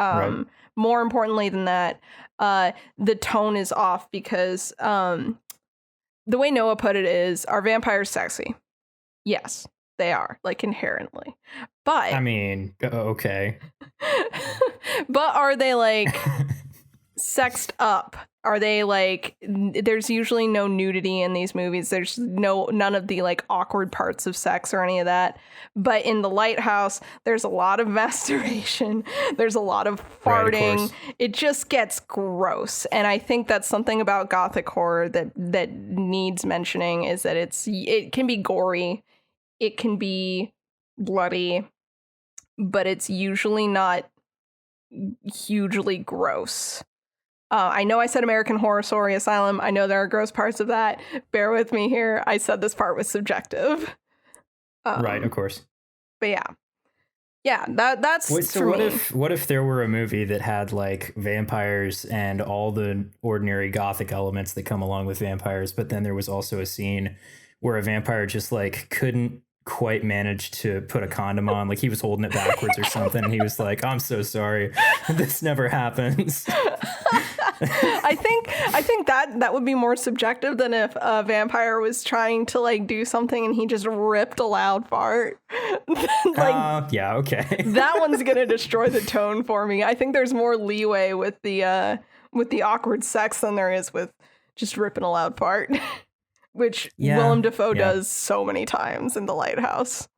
more importantly than that, the tone is off because... the way Noah put it is, are vampires sexy? Yes, they are, like inherently. But I mean, okay. But are they like sexed up? Are they like, there's usually no nudity in these movies. There's none of the like awkward parts of sex or any of that. But in The Lighthouse, there's a lot of masturbation. There's a lot of farting. Right, of it just gets gross. And I think that's something about Gothic horror that needs mentioning is that it can be gory. It can be bloody. but it's usually not hugely gross. I know I said American Horror Story Asylum. I know there are gross parts of that. Bear with me here. I said this part was subjective. Right, of course. But yeah, that's Wait, so what if there were a movie that had like vampires and all the ordinary gothic elements that come along with vampires, but then there was also a scene where a vampire just like couldn't quite manage to put a condom on, like he was holding it backwards or something, and he was like, "I'm so sorry, this never happens." I think that would be more subjective than if a vampire was trying to like do something and he just ripped a loud fart. Like, yeah, okay. That one's gonna destroy the tone for me. I think there's more leeway with the awkward sex than there is with just ripping a loud fart, which Willem Dafoe does so many times in The Lighthouse.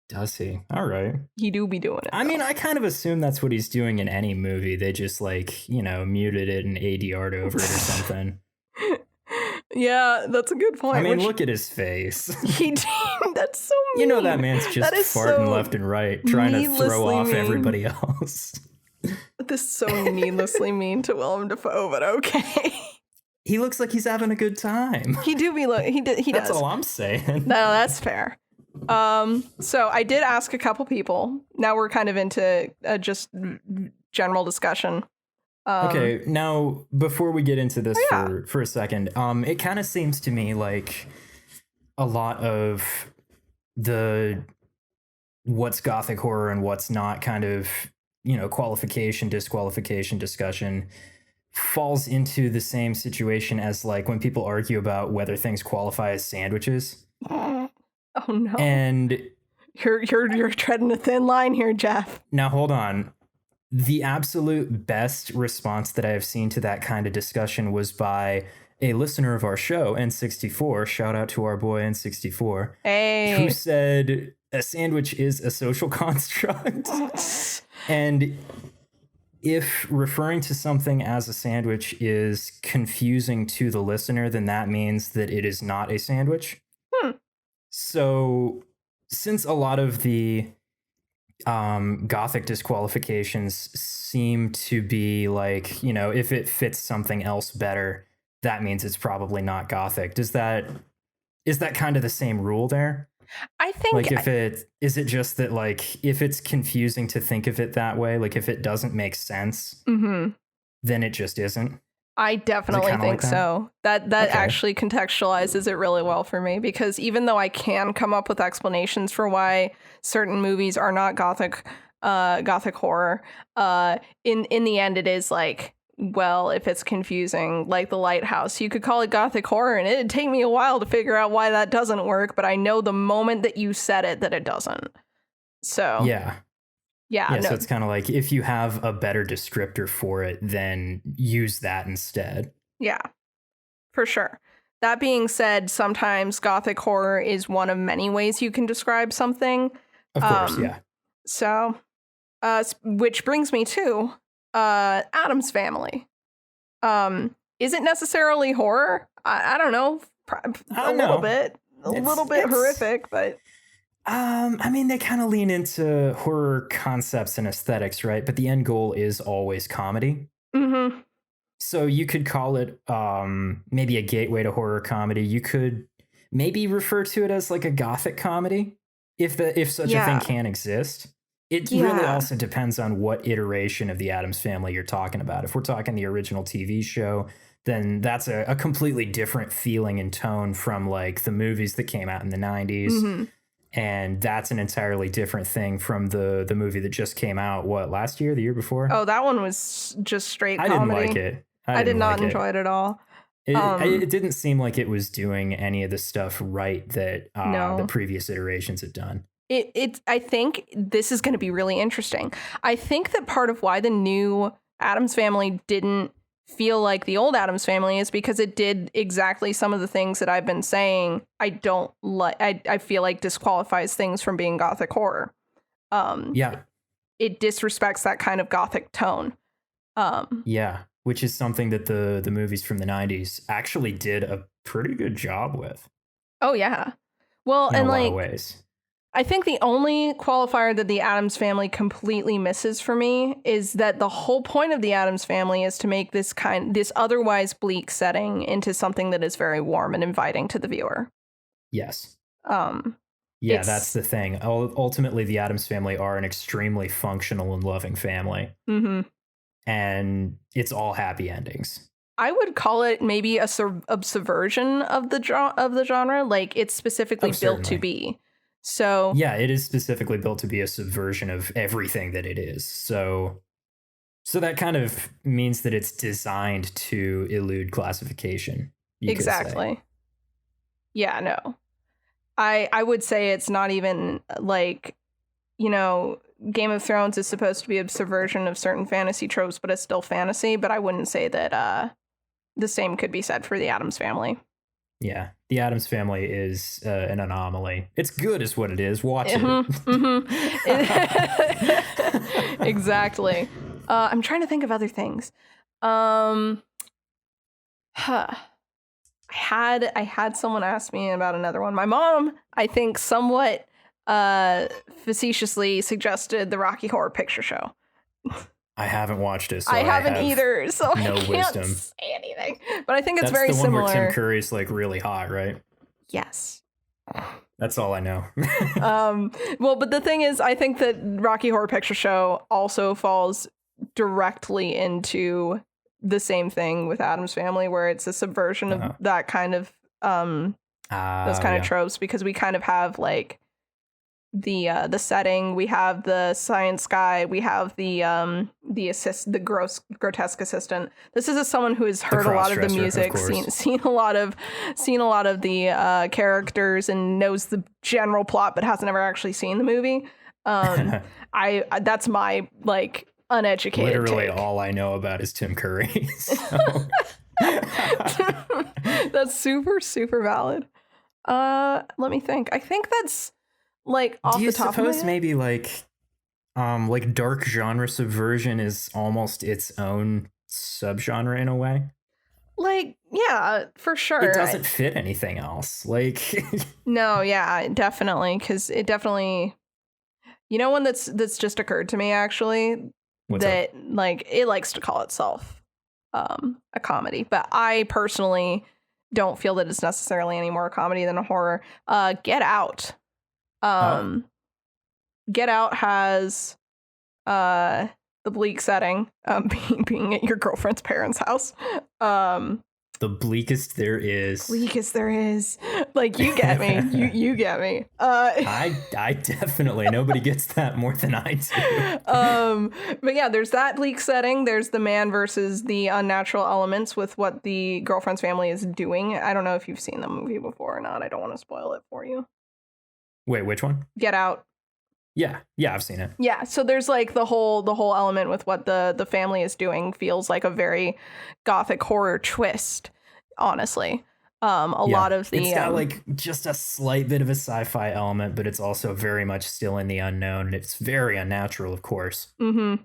Does he? All right. He do be doing it. I mean, I kind of assume that's what he's doing in any movie. They just like, muted it and ADR'd over it or something. Yeah, that's a good point. I mean, look at his face. That's so mean. That man's just farting left and right, trying to throw off everybody else. This is so needlessly mean to Willem Dafoe, but okay. He looks like he's having a good time. He does. That's all I'm saying. No, that's fair. So I did ask a couple people. Now we're kind of into just general discussion. Okay, now before we get into this for a second, it kind of seems to me like a lot of the what's Gothic horror and what's not kind of, qualification, disqualification discussion falls into the same situation as like when people argue about whether things qualify as sandwiches. Oh no. And you're treading a thin line here, Jeff. Now hold on. The absolute best response that I have seen to that kind of discussion was by a listener of our show, N64. Shout out to our boy N64. Hey. Who said a sandwich is a social construct. And if referring to something as a sandwich is confusing to the listener, then that means that it is not a sandwich. So since a lot of the Gothic disqualifications seem to be like, if it fits something else better, that means it's probably not Gothic. Is that kind of the same rule there? I think like is it just that like if it's confusing to think of it that way, like if it doesn't make sense, then it just isn't. I definitely think so. That actually contextualizes it really well for me, because even though I can come up with explanations for why certain movies are not Gothic horror, in the end it is like, well, if it's confusing, like The Lighthouse, you could call it Gothic horror and it'd take me a while to figure out why that doesn't work, but I know the moment that you said it that it doesn't. So Yeah, so it's kind of like if you have a better descriptor for it, then use that instead. Yeah, for sure. That being said, sometimes Gothic horror is one of many ways you can describe something. Of course, yeah. So, which brings me to Addams Family. Is it necessarily horror? I don't know. A little bit horrific, but... I mean, they kind of lean into horror concepts and aesthetics, right? But the end goal is always comedy. Mm-hmm. So you could call it maybe a gateway to horror comedy. You could maybe refer to it as like a Gothic comedy, if such a thing can exist. It really also depends on what iteration of the Addams Family you're talking about. If we're talking the original TV show, then that's a completely different feeling and tone from like the movies that came out in the 90s. Mm-hmm. And that's an entirely different thing from the movie that just came out, the year before? Oh, that one was just straight comedy. I didn't like it. I did not enjoy it at all. It didn't seem like it was doing any of the stuff right that the previous iterations had done. I think this is going to be really interesting. I think that part of why the new Addams Family didn't feel like the old Addams Family is because it did exactly some of the things that I've been saying I don't like. I feel like disqualifies things from being Gothic horror. It disrespects that kind of Gothic tone. Which is something that the movies from the 90s actually did a pretty good job with. Oh yeah. Well, in a lot of ways. I think the only qualifier that the Addams Family completely misses for me is that the whole point of the Addams Family is to make this otherwise bleak setting into something that is very warm and inviting to the viewer. Yes. Yeah, that's the thing. Ultimately, the Addams Family are an extremely functional and loving family. Mm-hmm. And it's all happy endings. I would call it maybe a subversion of the genre. Like, it's specifically built to be. So yeah, it is specifically built to be a subversion of everything that it is. So that kind of means that it's designed to elude classification. Exactly. Yeah, no. I would say it's not even like, you know, Game of Thrones is supposed to be a subversion of certain fantasy tropes, but it's still fantasy. But I wouldn't say that the same could be said for the Addams Family. Yeah, the Addams Family is an anomaly. It's good is what it is. Watch it. Exactly. I'm trying to think of other things. I had someone ask me about another one. My mom, I think, somewhat facetiously suggested the Rocky Horror Picture Show. I haven't watched it, so I haven't either, so no I can't wisdom. say anything. But I think it's very similar. That's the one where Tim Curry's like really hot, right? Yes. That's all I know. Well, but the thing is, I think that Rocky Horror Picture Show also falls directly into the same thing with Addams Family, where it's a subversion of that kind of those kind of tropes, because we kind of have like the setting, we have the science guy, we have the grotesque assistant. This is someone who has heard a lot of the music, seen a lot of the characters, and knows the general plot, but hasn't ever actually seen the movie. I that's my like uneducated literally take. All I know about is Tim Curry. So. That's super valid. Let me think. I think that's like off the top of my head. Do you suppose maybe like dark genre subversion is almost its own subgenre in a way? Like, yeah, for sure. It doesn't fit anything else. Like no, yeah, definitely, because it definitely, you know, one that's just occurred to me actually. What's that up? Like it likes to call itself a comedy, but I personally don't feel that it's necessarily any more a comedy than a horror. Get Out. Get Out has the bleak setting, being at your girlfriend's parents' house. The bleakest there is. Like, you get me. you get me. I definitely, nobody gets that more than I do. But yeah, there's that bleak setting. There's the man versus the unnatural elements with what the girlfriend's family is doing. I don't know if you've seen the movie before or not. I don't want to spoil it for you. Wait, which one? Get Out. Yeah, I've seen it. Yeah, so there's like the whole element with what the family is doing feels like a very Gothic horror twist, honestly. Lot of the... It's got like just a slight bit of a sci-fi element, but it's also very much still in the unknown. It's very unnatural, of course. Mm-hmm.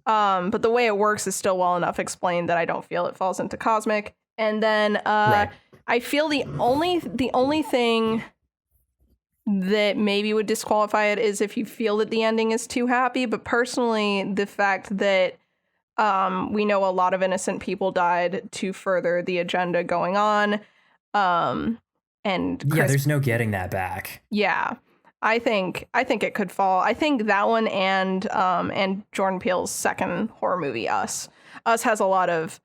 But the way it works is still well enough explained that I don't feel it falls into cosmic. And then right. I feel the only thing that maybe would disqualify it is if you feel that the ending is too happy. But personally, the fact that we know a lot of innocent people died to further the agenda going on. And there's no getting that back. Yeah, I think it could fall. I think that one and Jordan Peele's second horror movie, Us has a lot of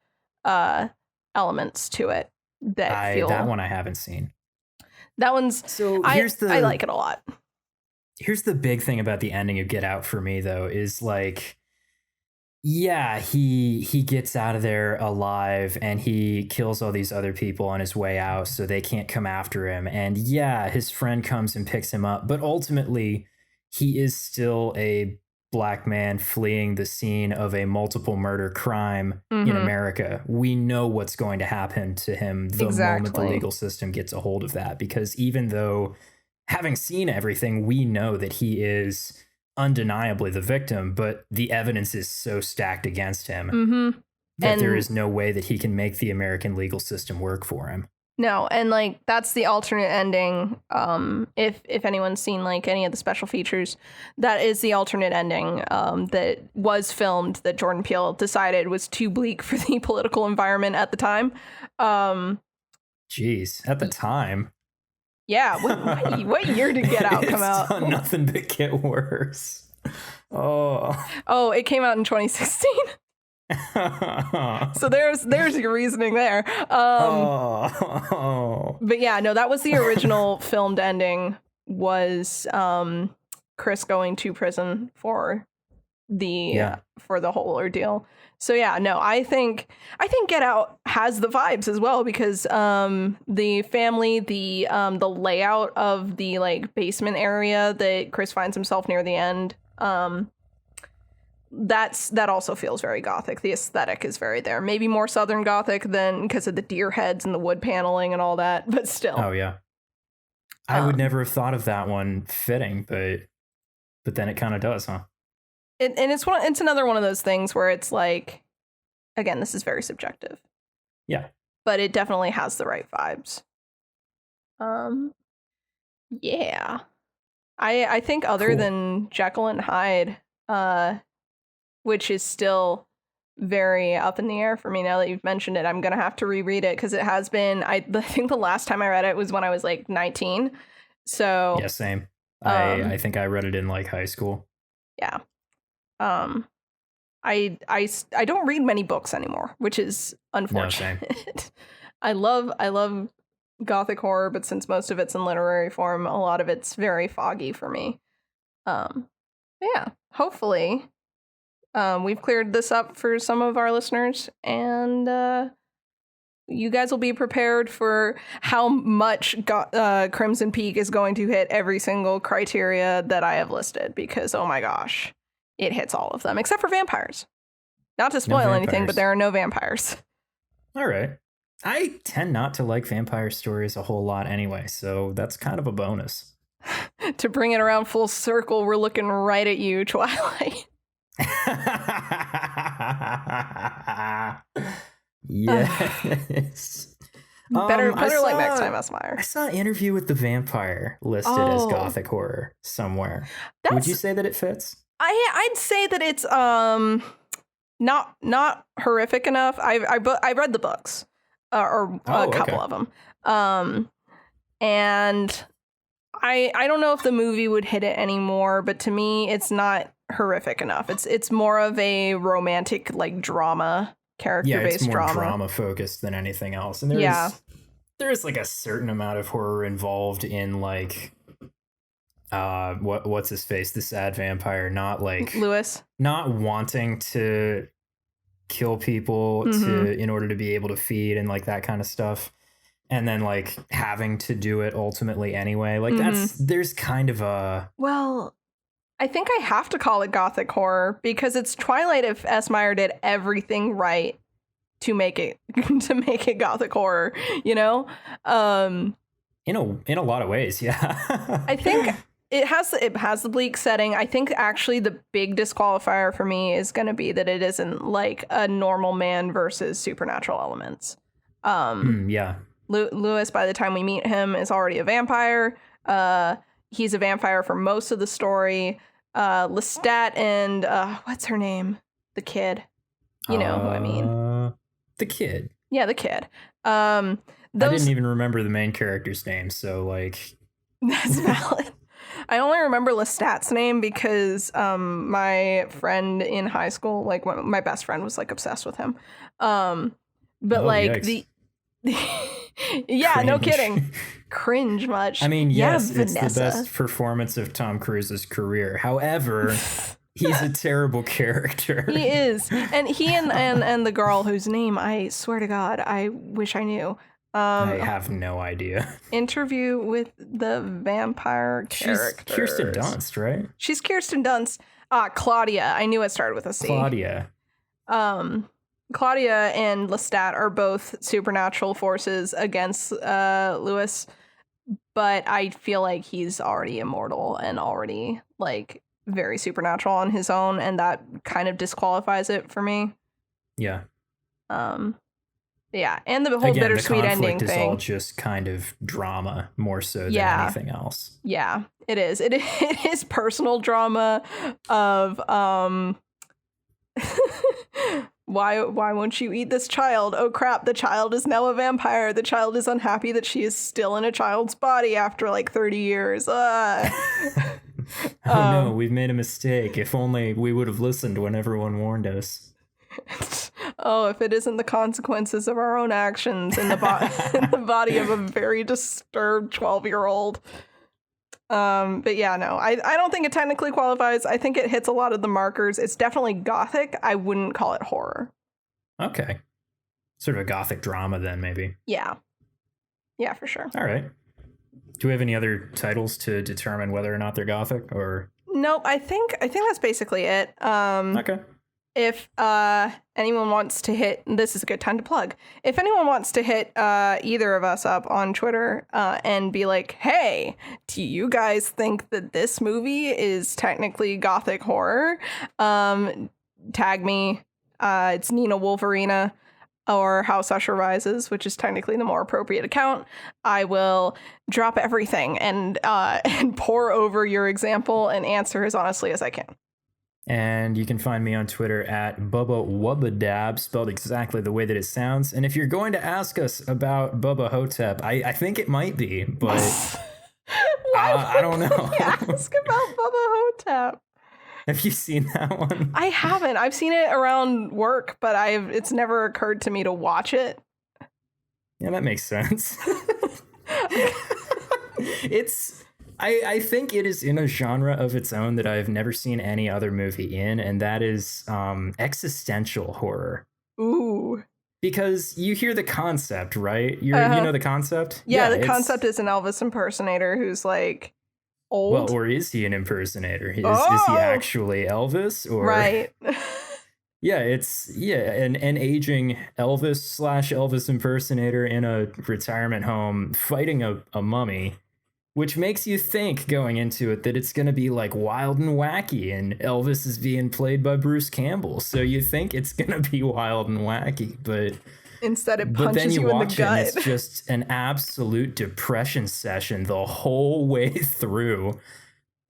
elements to it that feel... That one I haven't seen. That one's... So I like it a lot. Here's the big thing about the ending of Get Out for me, though, is like, yeah, he gets out of there alive and he kills all these other people on his way out so they can't come after him. And yeah, his friend comes and picks him up. But ultimately, he is still a Black man fleeing the scene of a multiple murder crime in America. We know what's going to happen to him the moment the legal system gets a hold of that, because even though, having seen everything, we know that he is undeniably the victim, but the evidence is so stacked against him that there is no way that he can make the American legal system work for him. No, and like that's the alternate ending. If anyone's seen like any of the special features, that is the alternate ending that was filmed that Jordan Peele decided was too bleak for the political environment at the time. Jeez, at the time. Yeah, what year did Get Out come out? It's done nothing but get worse. Oh, it came out in 2016. So there's your reasoning there. But yeah, no, that was the original filmed ending, was Chris going to prison for the whole ordeal. So yeah, no, I think Get Out has the vibes as well, because the family, the layout of the like basement area that Chris finds himself near the end, that also feels very Gothic. The aesthetic is very there. Maybe more Southern Gothic than because of the deer heads and the wood paneling and all that, but still. Oh yeah. I would never have thought of that one fitting, but then it kind of does, huh? And it's another one of those things where it's like, again, this is very subjective. Yeah. But it definitely has the right vibes. Yeah. I think other than Jekyll and Hyde, which is still very up in the air for me now that you've mentioned it. I'm going to have to reread it because it has been, I think the last time I read it was when I was like 19. So yeah, same. I think I read it in like high school. Yeah. I don't read many books anymore, which is unfortunate. No, same. I love Gothic horror, but since most of it's in literary form, a lot of it's very foggy for me. Yeah, hopefully we've cleared this up for some of our listeners, and you guys will be prepared for how much Crimson Peak is going to hit every single criteria that I have listed, because, oh my gosh, it hits all of them, except for vampires. Not to spoil anything, but there are no vampires. All right. I tend not to like vampire stories a whole lot anyway, so that's kind of a bonus. To bring it around full circle, we're looking right at you, Twilight. Yes. Better like Next Time, S. Meyer. I saw an Interview with the Vampire listed as Gothic horror somewhere. Would you say that it fits? I'd say that it's not horrific enough. I read the books, or a couple of them, and I don't know if the movie would hit it anymore, but to me, it's not horrific enough. It's more of a romantic, like, drama, character-based drama. Yeah, it's more drama focused than anything else. And there is like a certain amount of horror involved in like what's his face, the sad vampire, not like Lewis, not wanting to kill people in order to be able to feed and like that kind of stuff. And then like having to do it ultimately anyway. Like there's kind of a... Well, I think I have to call it Gothic horror because it's Twilight if S. Meyer did everything right to make it Gothic horror, you know? In a lot of ways, yeah. I think it has the bleak setting. I think actually the big disqualifier for me is going to be that it isn't like a normal man versus supernatural elements. Yeah. Lewis, by the time we meet him, is already a vampire. He's a vampire for most of the story. Lestat and what's her name? The kid. You know who I mean. The kid. Yeah, the kid. I didn't even remember the main character's name, so like... That's valid. I only remember Lestat's name because my friend in high school, like my best friend, was like obsessed with him. But like yikes. Yeah, Cringe. No kidding. Cringe much. I mean, yes, Vanessa. It's the best performance of Tom Cruise's career. However, he's a terrible character. He is. And he and the girl whose name, I swear to God, I wish I knew. I have no idea. Interview with the Vampire characters. She's Kirsten Dunst, right? She's Kirsten Dunst. Claudia. I knew it started with a C. Claudia. Claudia and Lestat are both supernatural forces against Lewis, but I feel like he's already immortal and already like very supernatural on his own, and that kind of disqualifies it for me. Yeah. Yeah, and the whole bittersweet ending thing. The conflict is all just kind of drama more so than anything else. Yeah, it is. It is personal drama of why won't you eat this child? Oh crap, the child is now a vampire. The child is unhappy that she is still in a child's body after like 30 years. Oh no, we've made a mistake. If only we would have listened when everyone warned us. Oh, if it isn't the consequences of our own actions in the, in the body of a very disturbed 12-year-old. But yeah, no, I don't think it technically qualifies. I think it hits a lot of the markers. It's definitely Gothic. I wouldn't call it horror. Okay. Sort of a Gothic drama then, maybe. Yeah. Yeah, for sure. All right. Do we have any other titles to determine whether or not they're Gothic, or? Nope, I think that's basically it. Okay. If anyone wants to hit, this is a good time to plug. If anyone wants to hit either of us up on Twitter and be like, hey, do you guys think that this movie is technically Gothic horror? Tag me. It's Nina Wolverina or House Usher Rises, which is technically the more appropriate account. I will drop everything and pour over your example and answer as honestly as I can. And you can find me on Twitter at Bubba Wubbadab, spelled exactly the way that it sounds. And if you're going to ask us about Bubba Hotep, I think it might be, but I don't know. Ask about Bubba Hotep. Have you seen that one? I haven't. I've seen it around work, but it's never occurred to me to watch it. Yeah, that makes sense. I think it is in a genre of its own that I've never seen any other movie in, and that is existential horror. Ooh. Because you hear the concept, right? You know the concept? Yeah, the concept is an Elvis impersonator who's like old. Well, or is he an impersonator? Is he actually Elvis? Or right. Yeah, it's an aging Elvis/Elvis impersonator in a retirement home fighting a mummy. Which makes you think going into it that it's going to be like wild and wacky, and Elvis is being played by Bruce Campbell. So you think it's going to be wild and wacky, but instead it punches you in the gut. And it's just an absolute depression session the whole way through.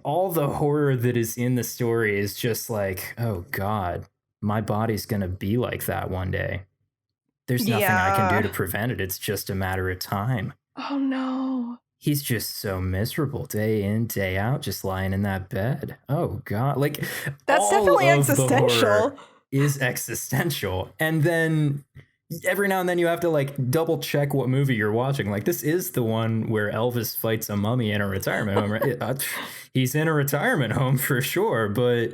All the horror that is in the story is just like, oh God, my body's going to be like that one day. There's nothing I can do to prevent it. It's just a matter of time. Oh no. He's just so miserable day in, day out, just lying in that bed. Oh God. Like, that's definitely existential. Is existential. And then every now and then you have to like double check what movie you're watching. Like, this is the one where Elvis fights a mummy in a retirement home, right? He's in a retirement home for sure, but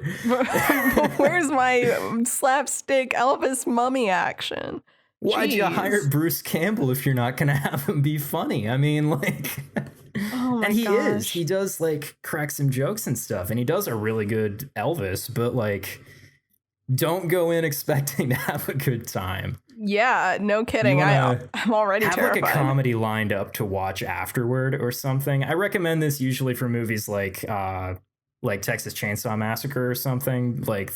where's my slapstick Elvis mummy action? Why'd you hire Bruce Campbell if you're not going to have him be funny? I mean, like, oh my and he gosh. is. He does, like, crack some jokes and stuff, and he does a really good Elvis, but, like, don't go in expecting to have a good time. Yeah, no kidding. I'm already terrified. Have, like, a comedy lined up to watch afterward or something. I recommend this usually for movies like Texas Chainsaw Massacre or something, like,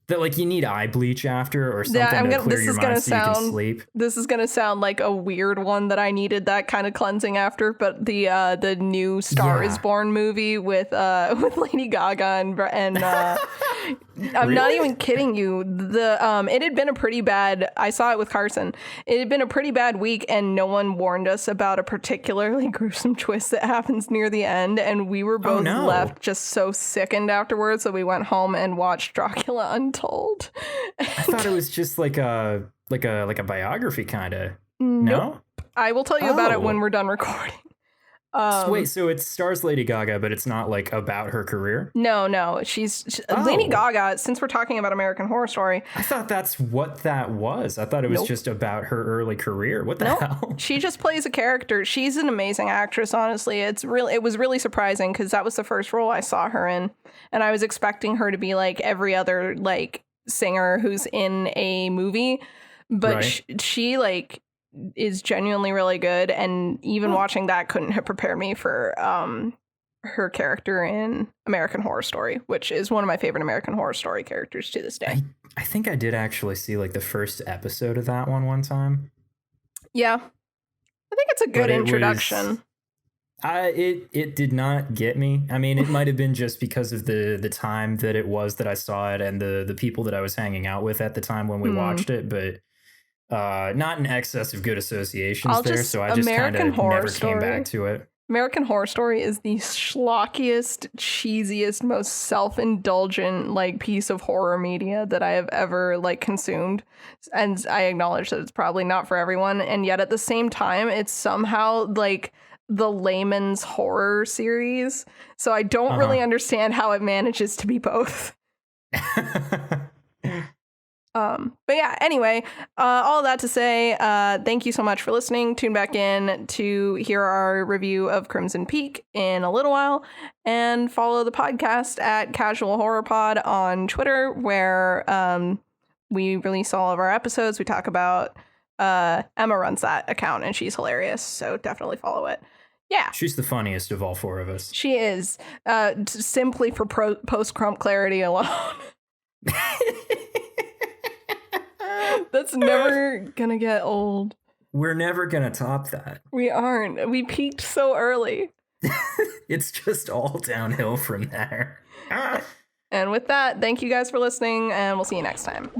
that like you need eye bleach after or something to clear your mind so you can sleep. This is gonna sound like a weird one that I needed that kind of cleansing after, but the new Star is Born movie with Lady Gaga and I'm really? not even kidding you. It had been a pretty bad. I saw it with Carson. It had been a pretty bad week, and no one warned us about a particularly gruesome twist that happens near the end, and we were both left just so sickened afterwards that we went home and watched Dracula Untold. I thought it was just like a biography kind of. Nope. No, I will tell you about it when we're done recording. Wait, so it stars Lady Gaga, but it's not like about her career? No. She's Lady Gaga, since we're talking about American Horror Story. I thought that's what that was. I thought it was just about her early career. What the hell? She just plays a character. She's an amazing actress, honestly. It was really surprising because that was the first role I saw her in. And I was expecting her to be like every other like singer who's in a movie. But she like is genuinely really good, and even watching that couldn't have prepared me for her character in American Horror Story, which is one of my favorite American Horror Story characters to this day. I think I did actually see like the first episode of that one time. Yeah. I think it's a good introduction. It did not get me. I mean, it might have been just because of the time that it was that I saw it and the people that I was hanging out with at the time when we watched it, but not an excess of good associations there. So I just kind of never came back to it. American Horror Story is the schlockiest, cheesiest, most self-indulgent like piece of horror media that I have ever like consumed. And I acknowledge that it's probably not for everyone, and yet at the same time it's somehow like the layman's horror series. So I don't really understand how it manages to be both. But yeah, anyway, all that to say, thank you so much for listening. Tune back in to hear our review of Crimson Peak in a little while, and follow the podcast at Casual Horror Pod on Twitter, where we release all of our episodes. We talk about Emma runs that account and she's hilarious, so definitely follow it. Yeah, she's the funniest of all four of us. She is, simply for post-crump clarity alone. That's never gonna get old. We're never gonna top that. We aren't. We peaked so early. It's just all downhill from there. And with that, thank you guys for listening, and we'll see you next time.